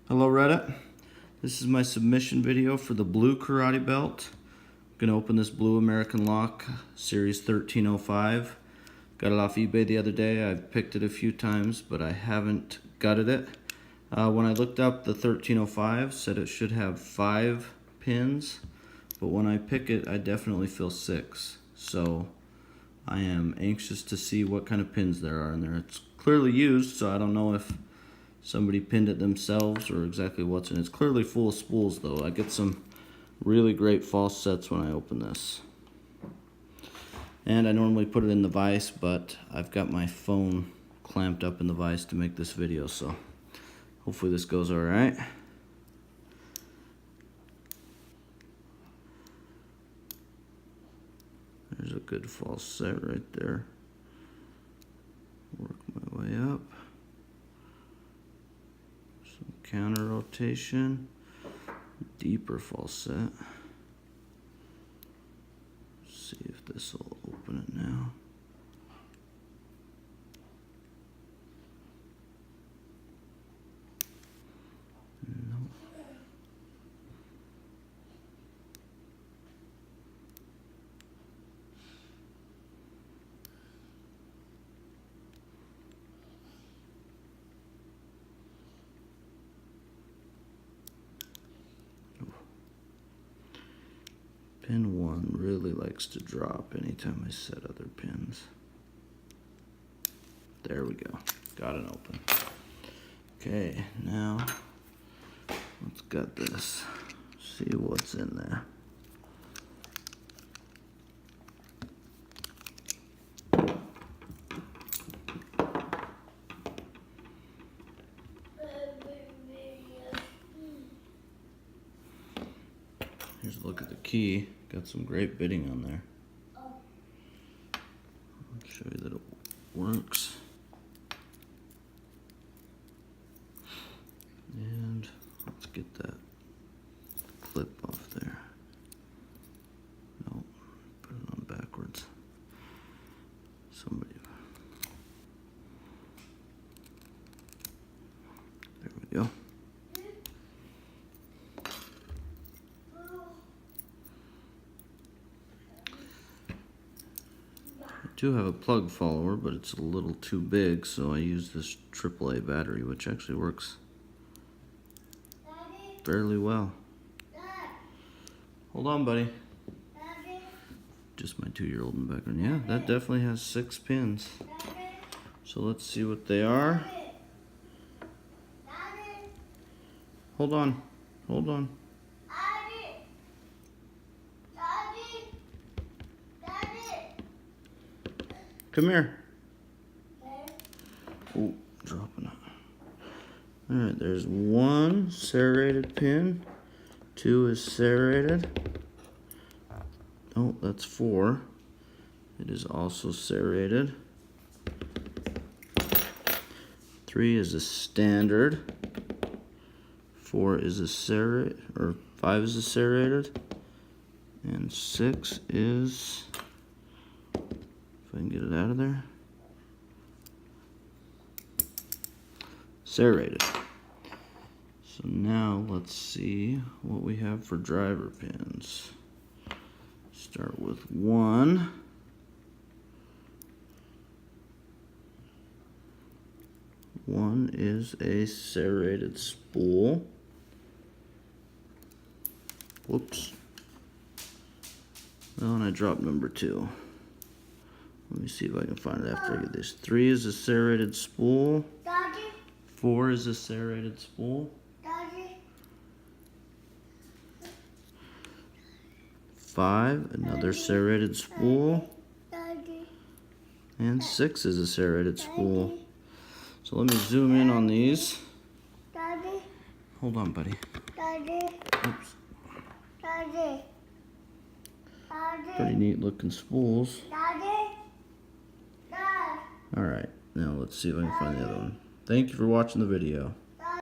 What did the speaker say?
Hello Reddit, this is my submission video for the blue karate belt. I'm going to open this blue American Lock series 1305. Got it off eBay the other day. I've picked it a few times but I haven't gutted it. When I looked up the 1305, said it should have 5 pins, but when I pick it I definitely feel 6. So I am anxious to see what kind of pins there are in there. It's clearly used, so I don't know if somebody pinned it themselves or exactly what's in it. It's clearly full of spools though. I get some really great false sets when I open this. And I normally put it in the vise, but I've got my phone clamped up in the vise to make this video, so hopefully this goes alright. There's a good false set right there. Work my way up. Some counter rotation. Deeper false set. See if this will open it now. Pin 1 really likes to drop anytime I set other pins. There we go. Got it open. Okay, now let's gut this. See what's in there. Here's a look at the key. Got some great bitting on there. I'll show you that it works. And let's get that clip off there. Nope, put it on backwards. Somebody. There we go. I do have a plug follower, but it's a little too big, so I use this AAA battery, which actually works fairly well. Hold on, buddy. Just my 2-year-old in the background. Yeah, that definitely has 6 pins. So let's see what they are. Hold on. Hold on. Come here. Oh, dropping it. Alright, there's 1 serrated pin. 2 is serrated. Oh, that's 4. It is also serrated. 3 is a standard. 4 is a serrated, or 5 is a serrated. And 6 is, if I can get it out of there, serrated. So now let's see what we have for driver pins. Start with 1. One is a serrated spool. Whoops. Oh, and I dropped number 2. Let me see if I can find it after I get this. 3 is a serrated spool. 4 is a serrated spool. 5, another serrated spool. And 6 is a serrated spool. So let me zoom in on these. Hold on, buddy. Oops. Pretty neat looking spools. Alright, now let's see if I can find the other one. Thank you for watching the video.